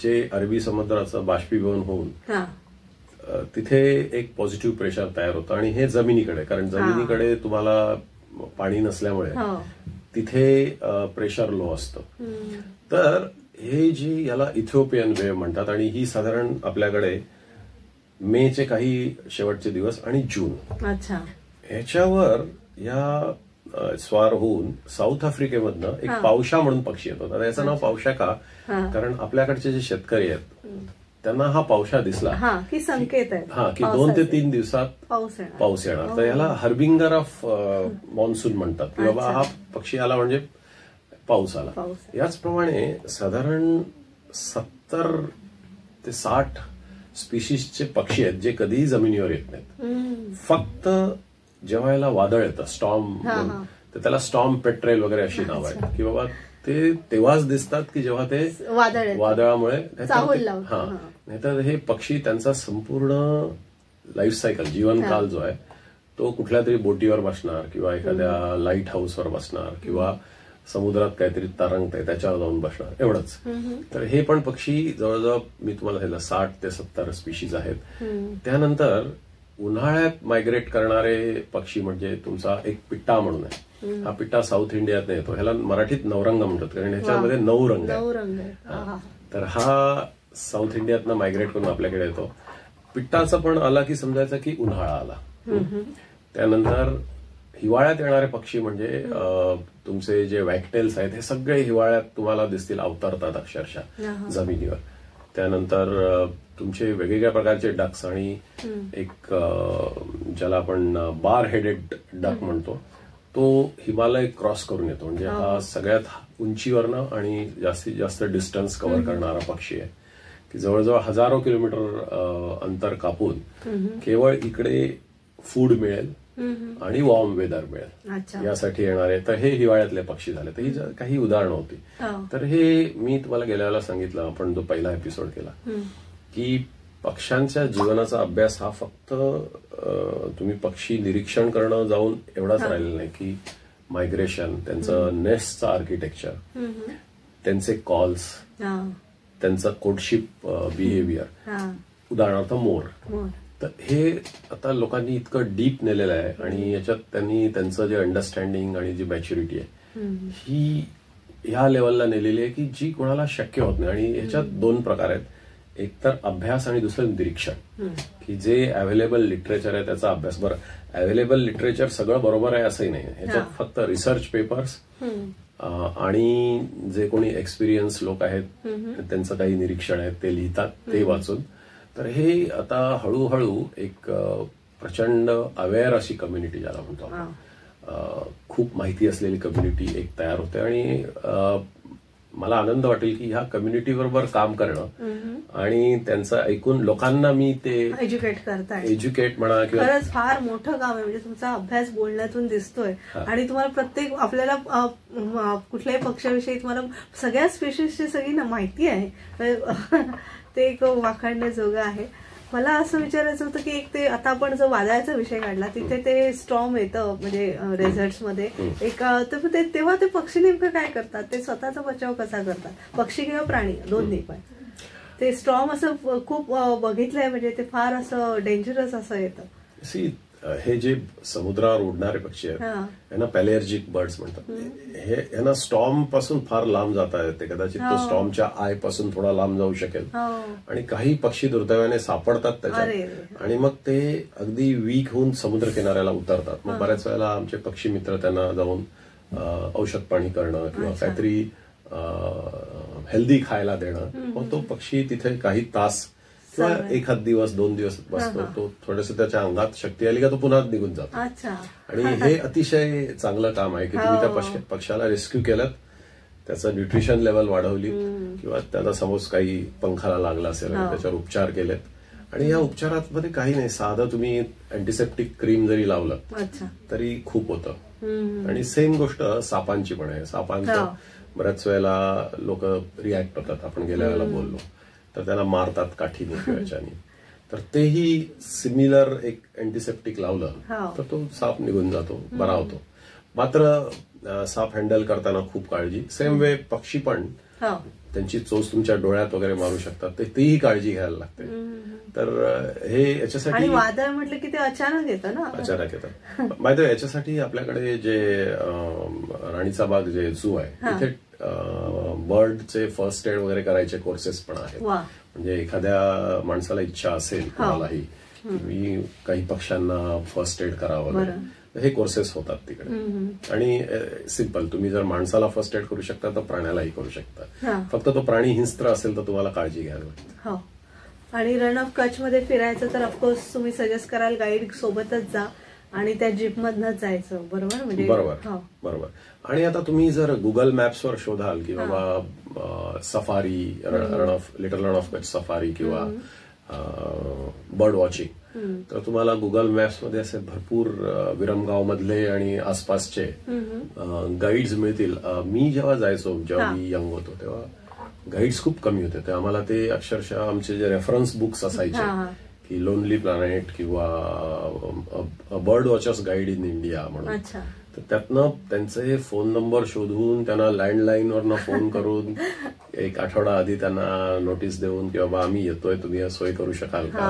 जे अरबी समुद्राचं बाष्पीभवन होऊन तिथे एक पॉझिटिव्ह प्रेशर तयार होतं आणि हे जमिनीकडे, कारण जमिनीकडे तुम्हाला पाणी नसल्यामुळे तिथे प्रेशर लो असतं. तर हे जी याला इथिओपियन वेव्ह म्हणतात आणि ही साधारण आपल्याकडे मेचे काही शेवटचे दिवस आणि जून ह्याच्यावर या स्वार होऊन साऊथ आफ्रिकेमधनं एक पावशा म्हणून पक्षी येतो. आता याचं नाव पावशा का, कारण आपल्याकडचे जे शेतकरी आहेत त्यांना हा पावशा दिसला की संकेत आहे की 2 ते 3 दिवसात पाऊस येणार. तर याला हर्बिंगर ऑफ मॉन्सून म्हणतात, की बाबा हा पक्षी आला म्हणजे पाऊस आला. याचप्रमाणे साधारण 70 ते 60 स्पीशीजचे पक्षी आहेत जे कधीही जमिनीवर येत नाहीत. फक्त जेव्हा याला वादळ येतं, स्टॉर्म, तर त्याला स्टॉर्म पेट्रेल वगैरे अशी नाव आहेत, की बाबा ते तेव्हाच दिसतात की जेव्हा ते वादळामुळे. नाहीतर हे पक्षी त्यांचा संपूर्ण लाईफ सायकल, जीवनकाल जो आहे तो कुठल्या तरी बोटीवर बसणार किंवा एखाद्या लाईट हाऊसवर बसणार किंवा समुद्रात काहीतरी तरंगतंय त्याच्यावर जाऊन बसणार, एवढंच. तर हे पण पक्षी जवळजवळ मी तुम्हाला सांगितलं 60 ते 70 स्पीशीज आहेत. त्यानंतर उन्हाळ्यात मायग्रेट करणारे पक्षी म्हणजे तुमचा एक पिट्टा म्हणून आहे. हा पिट्टा साऊथ इंडियात येतो, ह्याला मराठीत नवरंग म्हणतात कारण ह्याच्यामध्ये 9 रंग आहेत. तर हा साऊथ इंडियातनं मायग्रेट करून आपल्याकडे येतो. पिट्टाचा पण आला की समजायचं की उन्हाळा आला. त्यानंतर हिवाळ्यात येणारे पक्षी म्हणजे तुमचे जे वॅकटेल्स आहेत हे सगळे हिवाळ्यात तुम्हाला दिसतील, अवतरतात अक्षरशः जमिनीवर. त्यानंतर तुमचे वेगवेगळ्या प्रकारचे डक्स आणि एक ज्याला आपण बार हेडेड डक म्हणतो, तो हिमालय क्रॉस करून येतो. म्हणजे हा सगळ्यात उंचीवरनं आणि जास्तीत जास्त डिस्टन्स कव्हर करणारा पक्षी आहे, की जवळजवळ हजारो किलोमीटर अंतर कापून केवळ इकडे फूड मिळेल आणि वॉर्म वेदर मिळेल यासाठी येणारे. तर हे हिवाळ्यातले पक्षी झाले. तर ही काही उदाहरणं होती. तर हे मी तुम्हाला गेल्या वेळेला सांगितलं, आपण जो पहिला एपिसोड केला, की पक्ष्यांच्या जीवनाचा अभ्यास हा फक्त तुम्ही पक्षी निरीक्षण करणं जाऊन एवढाच राहिलेला नाही, की मायग्रेशन, त्यांचं नेस्टचं आर्किटेक्चर, त्यांचे कॉल्स, त्यांचं कोर्टशिप बिहेवियर, उदाहरणार्थ मोर. तर हे आता लोकांनी इतकं डीप नेलेलं आहे आणि याच्यात त्यांनी त्यांचं जे अंडरस्टँडिंग आणि जी मॅच्युरिटी आहे ही ह्या लेवलला नेलेली आहे की जी कोणाला शक्य होत नाही. आणि ह्याच्यात 2 प्रकार आहेत. एक तर अभ्यास आणि दुसरं निरीक्षण, की जे अवेलेबल लिटरेचर आहे त्याचा अभ्यास. बरं, अवेलेबल लिटरेचर सगळं बरोबर आहे असंही नाही, ह्याच्यात फक्त रिसर्च पेपर्स आणि जे कोणी एक्सपिरियन्स लोक आहेत त्यांचं काही निरीक्षण आहे ते लिहितात ते वाचून. तर हे आता हळूहळू एक प्रचंड अवेअर अशी कम्युनिटी ज्याला म्हणतो आपण, खूप माहिती असलेली कम्युनिटी एक तयार होते. आणि मला आनंद वाटेल की ह्या कम्युनिटी बरोबर काम करणं आणि त्यांचं ऐकून लोकांना मी ते एज्युकेट म्हणा किंवा खरंच फार मोठं काम आहे. म्हणजे तुमचा अभ्यास बोलण्यातून दिसतोय आणि तुम्हाला प्रत्येक आपल्याला कुठल्याही पक्षाविषयी तुम्हाला सगळ्या स्पेशीसची सगळी माहिती आहे, ते एक वाखाणण्याजोगं आहे. मला असं विचारायचं होतं की एक ते आता आपण जो वादळाचा विषय काढला तिथे ते स्टॉर्म येतं म्हणजे रेझर्ट्समध्ये एक, तेव्हा ते पक्षी नेमकं काय करतात, ते स्वतःचा बचाव कसा करतात, पक्षी किंवा प्राणी दोन्ही पण? ते स्टॉर्म असं खूप बघितलंय, म्हणजे ते फार असं डेंजरस असं येतं. हे जे समुद्रावर उडणारे पक्षी आहेत यांना पॅलेर्जिक बर्ड्स म्हणतात. यांना स्टॉर्म पासून फार लांब जाता येते, कदाचित तो स्टॉर्मच्या आय पासून थोडा लांब जाऊ शकेल. आणि काही पक्षी दुर्दैवाने सापडतात त्याच्यात आणि मग ते अगदी वीक होऊन समुद्र किनाऱ्याला उतरतात. मग बऱ्याच वेळेला आमचे पक्षी मित्र त्यांना जाऊन औषध पाणी करणं किंवा काहीतरी हेल्दी खायला देणं. मग तो पक्षी तिथे काही तास किंवा एखाद दिवस 2 दिवस बसतो, तो थोडंसं त्याच्या अंगात शक्ती आली का तो पुन्हा निघून जातो. आणि हे अतिशय चांगलं काम आहे की तुम्ही त्या पक्षाला रेस्क्यू केलं, त्याचं न्यूट्रिशन लेवल वाढवली किंवा त्याला समज काही पंखाला लागला असेल आणि त्याच्यावर उपचार केलेत. आणि या उपचारामध्ये काही नाही, साधं तुम्ही अँटीसेप्टिक क्रीम जरी लावलं तरी खूप होतं. आणि सेम गोष्ट सापांची पण आहे. सापांचं बऱ्याच वेळेला लोक रिॲक्ट होतात, आपण गेल्या वेळेला बोललो, तर त्याला मारतात काठीने किंवा याच्याने. तर तेही सिमिलर एक अँटीसेप्टिक लावलं तर तो साप निघून जातो, बरा होतो. मात्र साप हँडल करताना खूप काळजी. सेम वे पक्षी पण त्यांची चोच तुमच्या डोळ्यात वगैरे मारू शकतात, तेही काळजी घ्यायला लागते. तर हे याच्यासाठी वादळ म्हटलं की ते अचानक येतं ना, अचानक येतं. माहिती आहे, याच्यासाठी आपल्याकडे जे राणीचा बाग जे झू आहे तिथे बर्डचे फर्स्ट एड वगैरे करायचे कोर्सेस पण आहेत. म्हणजे एखाद्या माणसाला इच्छा असेल कोणालाही मी काही पक्ष्यांना फर्स्ट एड करावं वगैरे, हे कोर्सेस होतात तिकडे. आणि सिंपल, तुम्ही जर माणसाला फर्स्ट एड करू शकता तर प्राण्यालाही करू शकता. फक्त तो प्राणी हिंस्त्र असेल तर तुम्हाला काळजी घ्यावी लागते. आणि रण ऑफ कच्छ मध्ये फिरायचं तर ऑफकोर्स तुम्ही सजेस्ट कराल गाईड सोबतच जा आणि त्या जीप मधनच जायचं, बरोबर? म्हणजे बरोबर. आणि आता तुम्ही जर गुगल मॅप्सवर शोधाल की बाबा safari, little Rann of Kutch safari किंवा बर्ड वॉचिंग, तर तुम्हाला गुगल मॅप्समध्ये असे भरपूर विरमगाव मधले आणि आसपासचे गाईड्स मिळतील. मी जेव्हा जायचो, जेव्हा मी यंग होतो तेव्हा गाईड्स खूप कमी होते. ते आम्हाला ते अक्षरशः आमचे जे रेफरन्स बुक्स असायचे की लोनली प्लॅनेट किंवा bird watchers guide in India म्हणून, तर त्यातनं त्यांचे फोन नंबर शोधून त्यांना लँडलाईनवरनं फोन करून 1 आठवडा आधी त्यांना नोटीस देऊन की बाबा आम्ही येतोय, तुम्ही सोय करू शकाल का.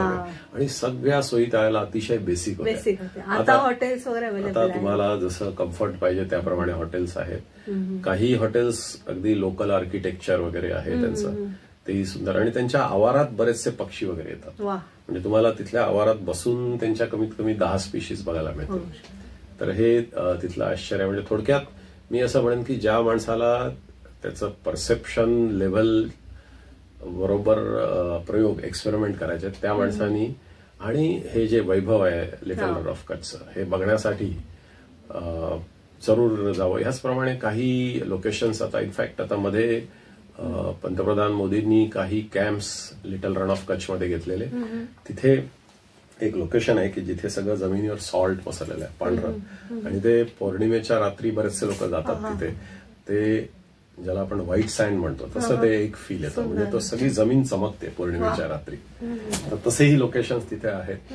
आणि सगळ्या सोयी त्यावेळेला अतिशय बेसिक होत्या. आता हॉटेल्स वगैरे, आता तुम्हाला जसं कम्फर्ट पाहिजे त्याप्रमाणे हॉटेल्स आहेत. काही हॉटेल्स अगदी लोकल आर्किटेक्चर वगैरे आहे त्यांचं, तेही सुंदर. आणि त्यांच्या आवारात बरेचसे पक्षी वगैरे येतात. म्हणजे तुम्हाला तिथल्या आवारात बसून त्यांच्या कमीत कमी 10 स्पीशीज बघायला मिळतात. तर हे तिथलं आश्चर्य. म्हणजे थोडक्यात मी असं म्हणेन की ज्या माणसाला त्याचं परसेप्शन लेव्हल बरोबर प्रयोग एक्सपेरिमेंट करायचे त्या माणसांनी, आणि हे जे वैभव आहे लिटल रण ऑफ कच्छचं हे बघण्यासाठी जरूर जावं. ह्याचप्रमाणे काही लोकेशन्स आता इनफॅक्ट आता मध्ये पंतप्रधान मोदींनी काही कॅम्प्स लिटल रण ऑफ कच्छमध्ये घेतलेले. तिथे एक लोकेशन आहे की जिथे सगळं जमिनीवर सॉल्ट पसरलेलं आहे, पांढरं, आणि ते पौर्णिमेच्या रात्री बरेचसे लोक जातात तिथे. ते ज्याला आपण व्हाईट सँड म्हणतो तसं ते एक फील येतं. म्हणजे तो सगळी जमीन चमकते पौर्णिमेच्या रात्री. तर तसेही लोकेशन्स तिथे आहेत.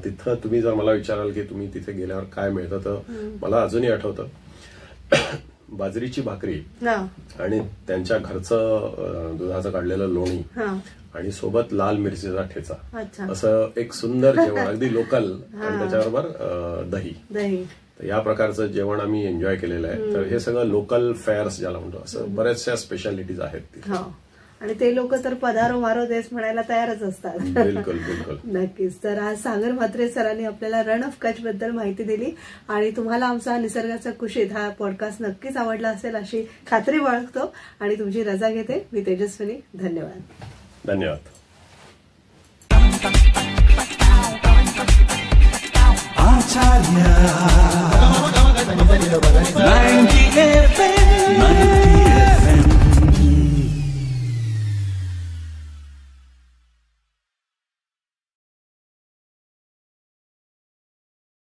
तिथं तुम्ही जर मला विचाराल की तुम्ही तिथे गेल्यावर काय मिळतं, तर मला अजूनही आठवतं बाजरीची भाकरी आणि त्यांच्या घरचं दुधाचं काढलेलं लोणी आणि सोबत लाल मिरचीचा ठेचा, असं एक सुंदर जेवण अगदी लोकल, आणि त्याच्याबरोबर दही. तर या प्रकारचं जेवण आम्ही एन्जॉय केलेलं आहे. तर हे सगळं लोकल फेअर्स ज्याला म्हणतो, असं बऱ्याचशा स्पेशालिटीज आहेत तिथे. आणि ते लोक तर पधारो मारो देश म्हणायला तयारच असतात. बिलकुल बिलकुल. नक्कीच. तर आज सागर म्हात्रे सरांनी आपल्याला रण ऑफ कच्छ बद्दल माहिती दिली आणि तुम्हाला आमचा निसर्गाचा कुशीत हा पॉडकास्ट नक्कीच आवडला असेल अशी खात्री बाळगतो आणि तुमची रजा घेते. मी तेजस्विनी. धन्यवाद. धन्यवाद. Acharya 90